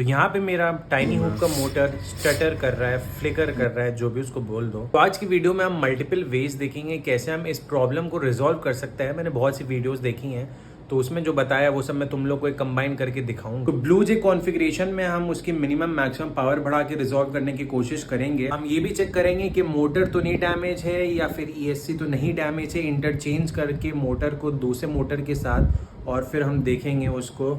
तो यहाँ पे मेरा टाइनी हुक का मोटर स्टटर कर रहा है, फ्लिकर कर रहा है, जो भी उसको बोल दो। तो आज की वीडियो में हम मल्टीपल वेज देखेंगे कैसे हम इस प्रॉब्लम को रिजॉल्व कर सकते हैं। मैंने बहुत सी वीडियोस देखी हैं, तो उसमें जो बताया वो सब मैं तुम लोग को एक कंबाइन करके दिखाऊंगा। तो ब्लू जे कॉन्फ़िगरेशन में हम उसकी मिनिमम मैक्सिमम पावर बढ़ा के रिजॉल्व करने की कोशिश करेंगे। हम ये भी चेक करेंगे कि मोटर तो नहीं डैमेज है या फिर ESC तो नहीं डैमेज है, इंटरचेंज करके मोटर को दूसरे मोटर के साथ, और फिर हम देखेंगे उसको।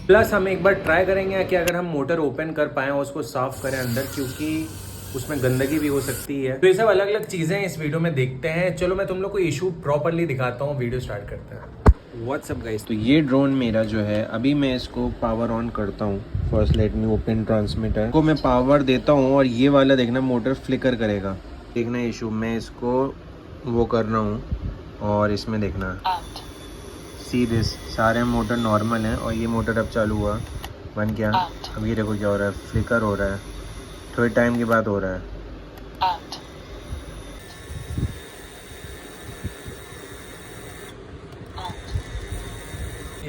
प्लस हम एक बार ट्राई करेंगे कि अगर हम मोटर ओपन कर पाएँ और उसको साफ करें अंदर, क्योंकि उसमें गंदगी भी हो सकती है। तो ये सब अलग अलग चीज़ें इस वीडियो में देखते हैं। चलो मैं तुम लोग को इशू प्रॉपरली दिखाता हूँ, वीडियो स्टार्ट करते हैं। व्हाट्सअप गाइस, तो ये ड्रोन मेरा जो है, अभी मैं इसको पावर ऑन करता हूँ। First let me open transmitter को मैं पावर देता हूँ और ये वाला देखना मोटर फ्लिकर करेगा। देखना इशू, मैं इसको वो कर रहा हूँ और इसमें देखना सी दिस, सारे मोटर नॉर्मल हैं और ये मोटर अब चालू हुआ, बन गया। अब ये देखो क्या हो रहा है, फ्लिकर हो रहा है, थोड़े टाइम के बाद हो रहा है।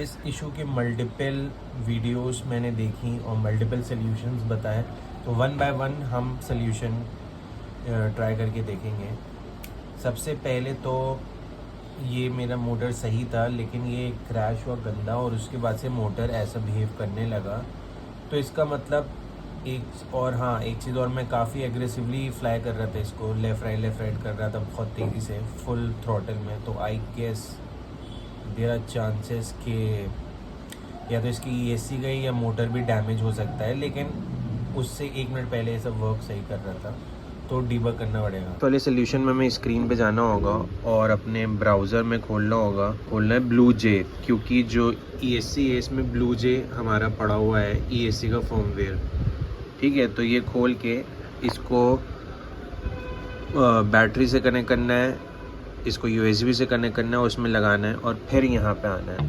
इस इशू के मल्टीपल वीडियोस मैंने देखी और मल्टीपल सॉल्यूशंस बताए, तो वन बाय वन हम सॉल्यूशन ट्राई करके देखेंगे। सबसे पहले तो ये मेरा मोटर सही था, लेकिन ये क्रैश हुआ गंदा और उसके बाद से मोटर ऐसा बिहेव करने लगा। तो इसका मतलब एक चीज़ और, मैं काफ़ी एग्रेसिवली फ्लाई कर रहा था इसको, लेफ़्ट राइट कर रहा था बहुत तेज़ी से फुल थ्रॉटल में। तो I guess there are chances कि या तो इसकी ESC गई या मोटर भी डैमेज हो सकता है, लेकिन उससे 1 मिनट पहले ये सब वर्क सही कर रहा था, तो डीबग करना पड़ेगा। पहले सोल्यूशन में हमें स्क्रीन पे जाना होगा और अपने ब्राउज़र में खोलना है ब्लू जे, क्योंकि जो ESC है इसमें ब्लू जे हमारा पड़ा हुआ है, ESC का फर्मवेयर। ठीक है, तो ये खोल के इसको बैटरी से कनेक्ट करना है, इसको USB से कनेक्ट करना है, उसमें लगाना है और फिर यहाँ पे आना है।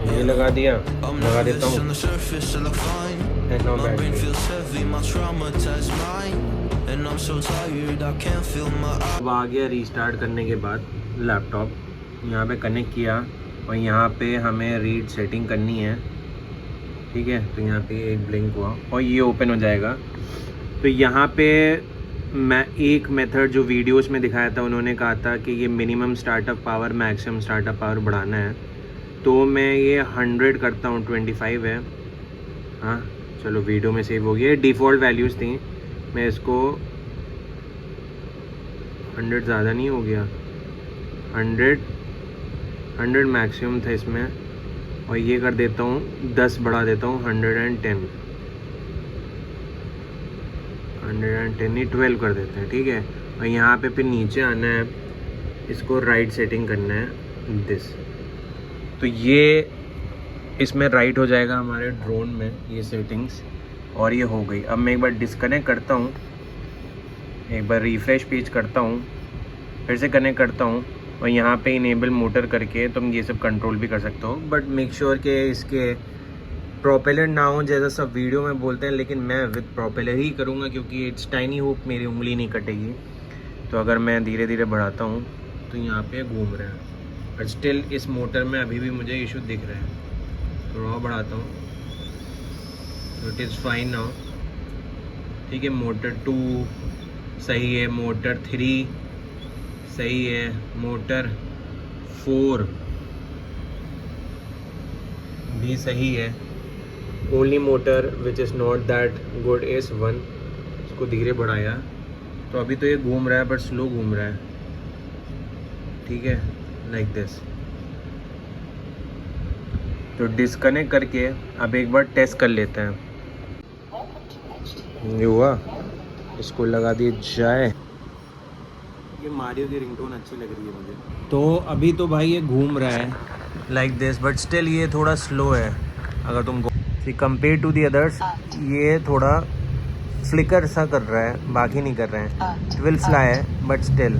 ये लगा दिया, लगा देता हूँ। अब आ गया रीस्टार्ट करने के बाद लैपटॉप, यहाँ पे कनेक्ट किया और यहाँ पे हमें रीड सेटिंग करनी है। ठीक है, तो यहाँ पे एक ब्लिंक हुआ और ये ओपन हो जाएगा। तो यहाँ पे मैं एक मेथड जो वीडियोस में दिखाया था, उन्होंने कहा था कि ये minimum startup power maximum startup power बढ़ाना है, तो मैं ये 100 करता हूँ, 25 है। हाँ चलो, वीडियो में सेव हो गया, डिफ़ॉल्ट वैल्यूज़ थी। मैं इसको 100, ज़्यादा नहीं हो गया, 100 मैक्सिमम था इसमें, और ये कर देता हूँ 10 बढ़ा देता हूँ, 110 नहीं 12 कर देते हैं। ठीक है, और यहाँ पे फिर नीचे आना है, इसको राइट सेटिंग करना है दिस, तो ये इसमें राइट हो जाएगा हमारे ड्रोन में ये सेटिंग्स, और ये हो गई। अब मैं एक बार डिस्कनेक्ट करता हूँ, एक बार रिफ़्रेश पेज करता हूँ, फिर से कनेक्ट करता हूँ और यहाँ पे इनेबल मोटर करके तुम ये सब कंट्रोल भी कर सकते हो। बट मेक श्योर कि इसके प्रोपेलर ना हो, जैसा सब वीडियो में बोलते हैं, लेकिन मैं विद प्रोपेलर ही करूँगा क्योंकि इट्स टाइनी हुक, मेरी उंगली नहीं कटेगी। तो अगर मैं धीरे धीरे बढ़ाता हूँ तो यहाँ पे घूम रहा है, बट स्टिल इस मोटर में अभी भी मुझे इशू दिख रहा है। थोड़ा और बढ़ाता हूँ तो इट इज़ फाइन नाउ। ठीक है, मोटर 2 सही है, मोटर 3 सही है, मोटर 4 भी सही है। Only motor which is not that good is 1। इसको धीरे बढ़ाया तो अभी तो ये घूम रहा है, बट स्लो घूम रहा है। ठीक है, लाइक दिस। तो डिस्कनेक्ट करके अब एक बार टेस्ट कर लेते हैं। ये हुआ, इसको लगा दिए जाए। ये मारियो की रिंगटोन अच्छी लग रही है मुझे। तो अभी तो भाई ये घूम रहा है लाइक दिस, बट स्टिल ये थोड़ा स्लो है। अगर तुमको कंपेयर टू दी अदर्स, ये थोड़ा फ्लिकर सा कर रहा है, बाकी नहीं कर रहे हैं। 12 फ्लाई है बट स्टिल।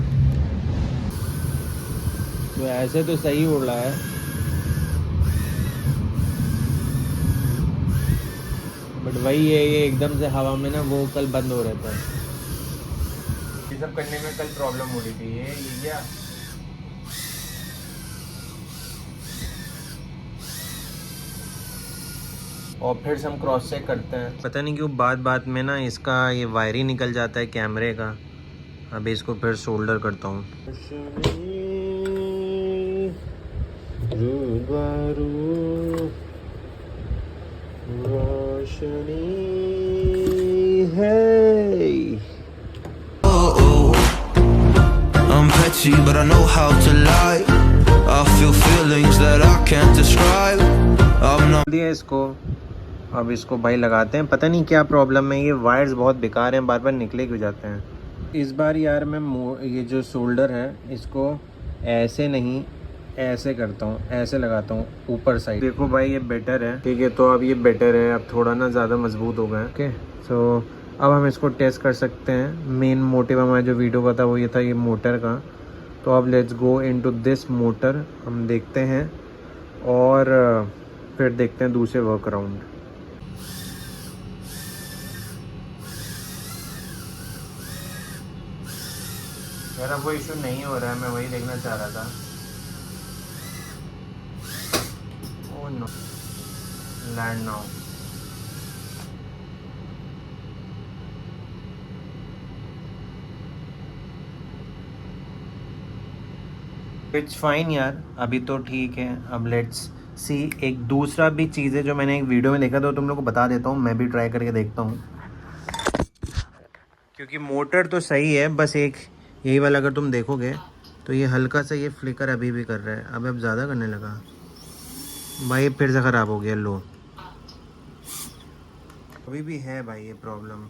तो ऐसे तो सही उड़ रहा है, बट वही है, ये एकदम से हवा में ना वो कल बंद हो रहता है। ये सब करने में कल प्रॉब्लम हो रही थी। ये क्या और फिर से हम क्रॉस चेक करते हैं। पता नहीं क्यों बात बात में ना इसका ये वायर ही निकल जाता है कैमरे का। अभी इसको फिर सोल्डर करता हूँ। I'm petty, but I know how to lie. I feel feelings that I can't describe. I'm not दिया इसको। अब इसको भाई लगाते हैं। पता नहीं क्या प्रॉब्लम है, ये वायर्स बहुत बेकार हैं, बार बार निकले क्यों जाते हैं। इस बार यार मैं ये जो शोल्डर है इसको ऐसे नहीं ऐसे करता हूँ, ऐसे लगाता हूँ ऊपर साइड। देखो भाई ये बेटर है, ठीक है। तो अब ये बेटर है, अब थोड़ा ना ज़्यादा मजबूत हो गया। ओके, सो अब हम इसको टेस्ट कर सकते हैं। मेन मोटिव हमारा जो वीडियो का था वो ये था, ये मोटर का। तो अब let's go into this motor, हम देखते हैं और फिर देखते हैं दूसरे वर्क अराउंड। यार अब वो इशू नहीं हो रहा है, मैं वही देखना चाह रहा था। Oh no, land now. It's fine यार, अभी तो ठीक है। अब लेट्स सी, एक दूसरा भी चीज़ है जो मैंने एक वीडियो में देखा था, तुम लोग को बता देता हूँ, मैं भी ट्राई करके देखता हूँ। क्योंकि मोटर तो सही है, बस एक यही वाला अगर तुम देखोगे तो ये हल्का सा ये फ्लिकर अभी भी कर रहा है। अब ज़्यादा करने लगा भाई, फिर से ख़राब हो गया। लो, अभी भी है भाई ये प्रॉब्लम।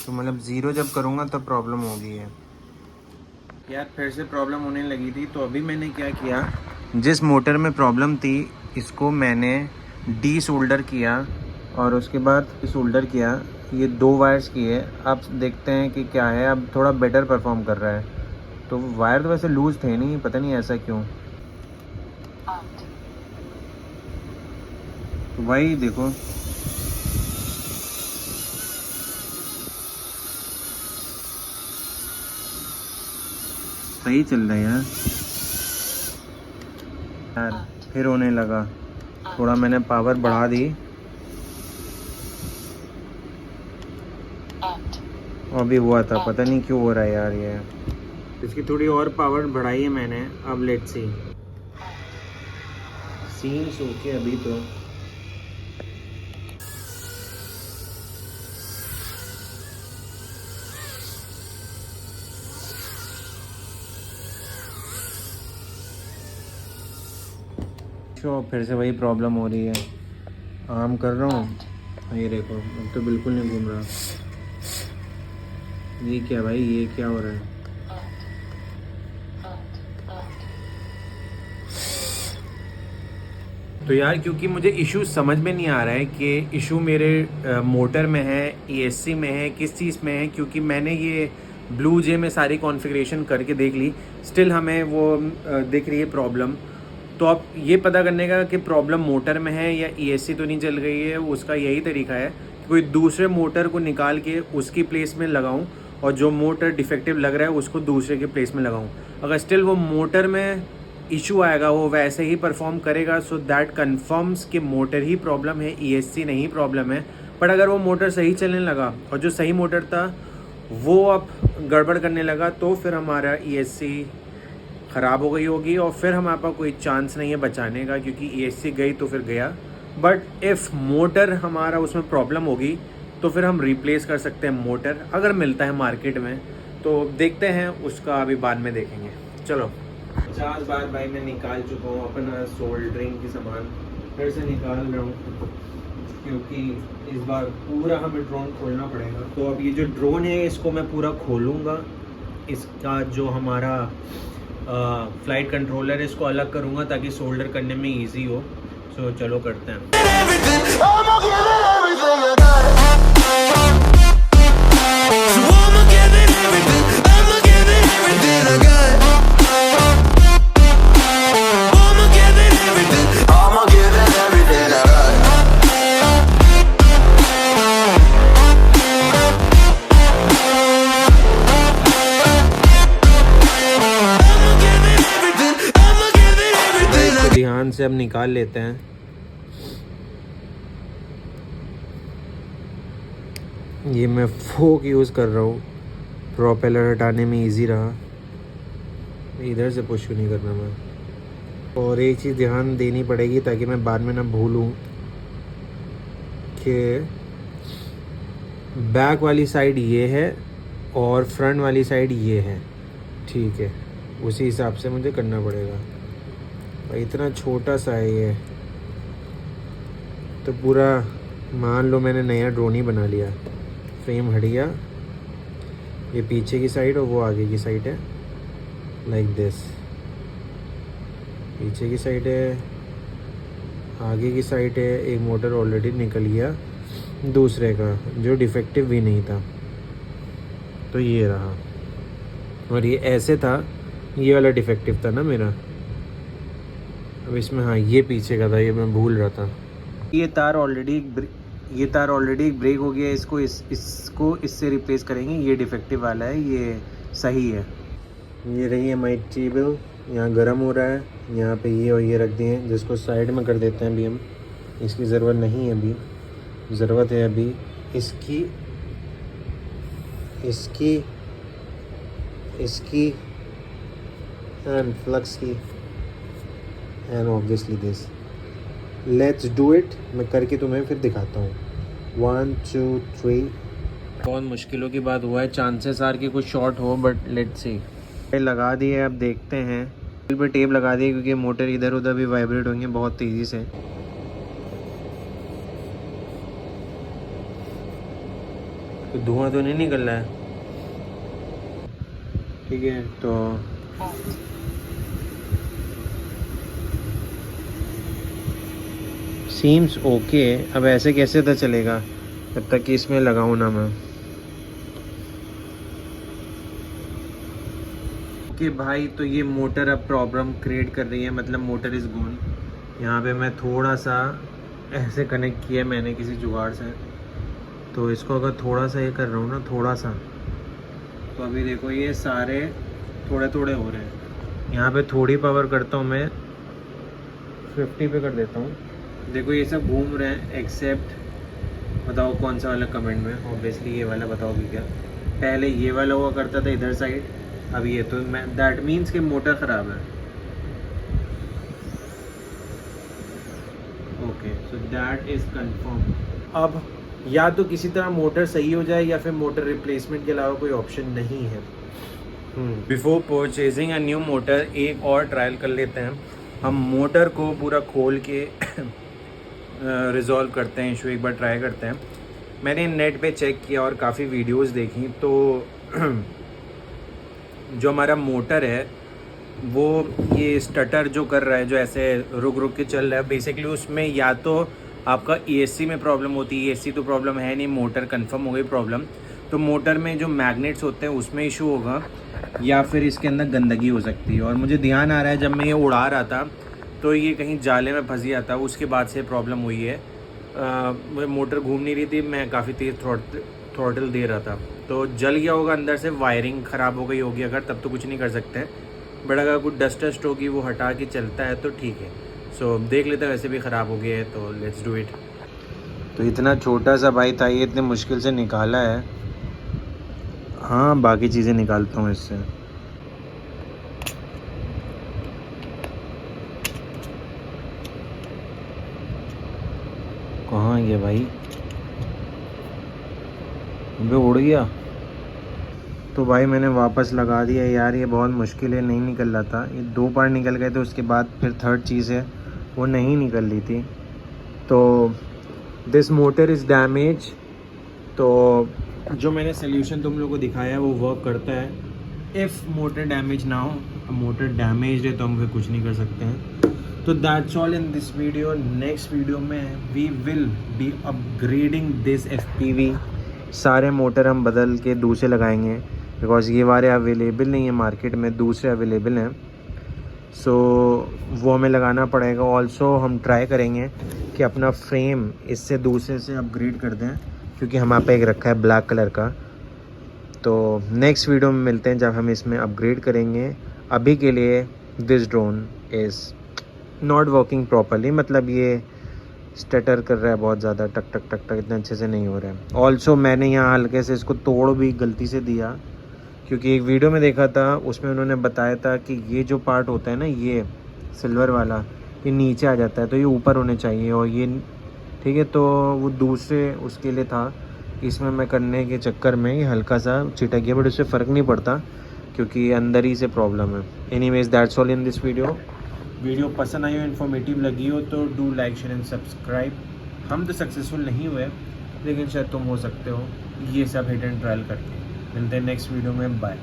तो मतलब ज़ीरो जब करूँगा तब प्रॉब्लम होगी है यार। फिर से प्रॉब्लम होने लगी थी। तो अभी मैंने क्या किया, जिस मोटर में प्रॉब्लम थी इसको मैंने डी सोल्डर किया और उसके बाद सोल्डर किया। ये 2 वायर्स किए। अब देखते हैं कि क्या है। अब थोड़ा बेटर परफॉर्म कर रहा है। तो वायर तो वैसे लूज थे नहीं, पता नहीं ऐसा क्यों। तो भाई देखो, सही चल रहा है यार। फिर होने लगा, थोड़ा मैंने पावर बढ़ा दी। अभी हुआ था, पता नहीं क्यों हो रहा है यार ये। इसकी थोड़ी और पावर बढ़ाई है मैंने। अब लेट्स सी, सीन्स ओके अभी तो। फिर से वही प्रॉब्लम हो रही है। आम कर रहा हूँ, ये देखो अब तो बिल्कुल नहीं घूम रहा। ये क्या भाई, ये क्या हो रहा है। तो यार क्योंकि मुझे इशू समझ में नहीं आ रहा है कि इशू मेरे मोटर में है, ESC में है, किस चीज़ में है। क्योंकि मैंने ये ब्लू जे में सारी कॉन्फ़िगरेशन करके देख ली, स्टिल हमें वो दिख रही है प्रॉब्लम। तो अब ये पता करने का कि प्रॉब्लम मोटर में है या ESC तो नहीं चल रही है, उसका यही तरीका है कि कोई दूसरे मोटर को निकाल के उसकी प्लेस में लगाऊं और जो मोटर डिफेक्टिव लग रहा है उसको दूसरे के प्लेस में लगाऊं। अगर स्टिल वो मोटर में इशू आएगा, वो वैसे ही परफॉर्म करेगा। सो दैट कन्फर्म्स कि मोटर ही प्रॉब्लम है, ESC नहीं प्रॉब्लम है। बट अगर वो मोटर सही चलने लगा और जो सही मोटर था वो अब गड़बड़ करने लगा, तो फिर हमारा ESC ख़राब हो गई होगी और फिर हमारे पास कोई चांस नहीं है बचाने का, क्योंकि ESC गई तो फिर गया। बट इफ़ मोटर हमारा उसमें प्रॉब्लम होगी तो फिर हम रिप्लेस कर सकते हैं मोटर, अगर मिलता है मार्केट में। तो देखते हैं, उसका अभी बाद में देखेंगे। चलो, 50 बार भाई मैं निकाल चुका हूँ अपना सोल्डरिंग की सामान, फिर से निकाल रहा हूँ क्योंकि इस बार पूरा हमें ड्रोन खोलना पड़ेगा। तो अब ये जो ड्रोन है इसको मैं पूरा खोलूँगा। इसका जो हमारा फ्लाइट कंट्रोलर है इसको अलग करूँगा ताकि सोल्डर करने में ईजी हो। सो चलो करते हैं। ध्यान से अब निकाल लेते हैं। ये मैं फोक यूज़ कर रहा हूँ, प्रोपेलर हटाने में इजी रहा, इधर से पुश नहीं करना मैं। और एक चीज़ ध्यान देनी पड़ेगी ताकि मैं बाद में ना भूलूँ कि बैक वाली साइड ये है और फ्रंट वाली साइड ये है, ठीक है, उसी हिसाब से मुझे करना पड़ेगा। और इतना छोटा सा है ये, तो पूरा मान लो मैंने नया ड्रोन ही बना लिया। फ्रेम हट गया, ये पीछे की साइड और वो आगे की साइड है, लाइक दिस। पीछे की साइड है, आगे की साइड है। एक मोटर ऑलरेडी निकल गया दूसरे का, जो डिफेक्टिव भी नहीं था, तो ये रहा। और ये ऐसे था, ये वाला डिफेक्टिव था ना मेरा। अब इसमें हाँ ये पीछे का था, ये मैं भूल रहा था। ये तार ऑलरेडी एक ब्रेक हो गया, इसको इससे रिप्लेस करेंगे। ये डिफेक्टिव वाला है, ये सही है। ये रही है हमारी टेबल, यहाँ गर्म हो रहा है। यहाँ पे ये और ये रख दिए हैं, जिसको साइड में कर देते हैं अभी हम। इसकी ज़रूरत नहीं है अभी, ज़रूरत है अभी इसकी एंड फ्लक्स की, and obviously this. Let's do it. मैं करके तुम्हें फिर दिखाता हूँ। 1 2 3। बहुत मुश्किलों की बात हुआ है, चांसेस आर कि कुछ शॉर्ट हो, बट लेट्स सी। लगा दिए, अब देखते हैं। बिल पे टेप लगा दिए क्योंकि मोटर इधर उधर भी वाइब्रेट होंगे बहुत तेज़ी से। तो धुआं तो नहीं निकल रहा है, ठीक है। तो सीम्स ओके। अब ऐसे कैसे तो चलेगा जब तक कि इसमें लगाऊं ना मैं। ओके भाई, तो ये मोटर अब प्रॉब्लम क्रिएट कर रही है, मतलब मोटर इज़ गॉन। यहाँ पे मैं थोड़ा सा ऐसे कनेक्ट किया मैंने किसी जुगाड़ से, तो इसको अगर थोड़ा सा ये कर रहा हूँ ना, थोड़ा सा, तो अभी देखो ये सारे थोड़े थोड़े हो रहे हैं। यहाँ पे थोड़ी पावर करता हूँ मैं, 50 पे कर देता हूँ। देखो ये सब घूम रहे हैं, एक्सेप्ट बताओ कौन सा वाला कमेंट में। ऑब्वियसली ये वाला बताओगे क्या। पहले ये वाला हुआ करता था इधर साइड, अब ये, तो मैं दैट मीन्स कि मोटर ख़राब है। Okay, so that is confirm. अब या तो किसी तरह मोटर सही हो जाए या फिर मोटर रिप्लेसमेंट के अलावा कोई ऑप्शन नहीं है। Before purchasing a new motor एक और ट्रायल कर लेते हैं। हम मोटर को पूरा खोल के रिजॉल्व करते हैं, इशू एक बार ट्राई करते हैं। मैंने नेट पे चेक किया और काफ़ी वीडियोस देखी, तो जो हमारा मोटर है वो ये स्टटर जो कर रहा है, जो ऐसे रुक रुक के चल रहा है, बेसिकली उसमें या तो आपका ESC में प्रॉब्लम होती है। ESC तो प्रॉब्लम है नहीं, मोटर कंफर्म हो गई प्रॉब्लम। तो मोटर में जो मैग्नेट्स होते हैं उसमें इशू होगा, या फिर इसके अंदर गंदगी हो सकती है। और मुझे ध्यान आ रहा है जब मैं ये उड़ा रहा था तो ये कहीं जाले में फंस गया था, उसके बाद से प्रॉब्लम हुई है। मोटर घूम नहीं रही थी, मैं काफ़ी तेज़ थ्रॉटल दे रहा था, तो जल गया होगा अंदर से, वायरिंग ख़राब हो गई होगी अगर, तब तो कुछ नहीं कर सकते हैं। बट अगर कुछ डस्ट होगी वो हटा के चलता है तो ठीक है। सो देख लेते हैं, वैसे भी ख़राब हो गया है तो लेट्स डू इट। तो इतना छोटा सा भाई था, ये इतने मुश्किल से निकाला है। हाँ, बाकी चीज़ें निकालता हूँ इससे। कहाँ ये भाई, वो उड़ गया। तो भाई मैंने वापस लगा दिया यार, ये बहुत मुश्किल है, नहीं निकल रहा था। ये 2 पार्ट निकल गए थे, उसके बाद फिर थर्ड चीज़ है वो नहीं निकल रही थी। तो दिस मोटर इज़ डैमेज। तो जो मैंने सोल्यूशन तुम लोगों को दिखाया है वो वर्क करता है। इफ़ मोटर डैमेज ना हो, मोटर डैमेज है तो हम फिर कुछ नहीं कर सकते हैं। तो that's all in this video. Next video में we will be upgrading this FPV। सारे मोटर हम बदल के दूसरे लगाएंगे, बिकॉज ये वाले अवेलेबल नहीं है मार्केट में, दूसरे अवेलेबल हैं। सो वो हमें लगाना पड़ेगा। ऑल्सो हम ट्राई करेंगे कि अपना फ्रेम इससे दूसरे से अपग्रेड कर दें, क्योंकि हमारे पे एक रखा है ब्लैक कलर का। तो नेक्स्ट वीडियो में मिलते हैं जब हम इसमें अपग्रेड करेंगे। अभी के लिए this drone is not working properly, मतलब ये स्टटर कर रहा है बहुत ज़्यादा, टक टक टक टक, इतना अच्छे से नहीं हो रहा है। ऑल्सो मैंने यहाँ हल्के से इसको तोड़ भी गलती से दिया, क्योंकि एक वीडियो में देखा था उसमें उन्होंने बताया था कि ये जो पार्ट होता है ना, ये सिल्वर वाला, ये नीचे आ जाता है, तो ये ऊपर होने चाहिए, और ये ठीक है, तो वो दूसरे उसके लिए था, इसमें मैं करने के चक्कर में ये हल्का सा चिटक गया, बट उससे फ़र्क नहीं पड़ता क्योंकि अंदर ही से प्रॉब्लम है। Anyways that's all in this video पसंद आई हो, इन्फॉर्मेटिव लगी हो तो do like share and subscribe. हम तो सक्सेसफुल नहीं हुए, लेकिन शायद तुम हो सकते हो ये सब हिट एंड ट्रायल करके। मिलते हैं नेक्स्ट वीडियो में, बाय।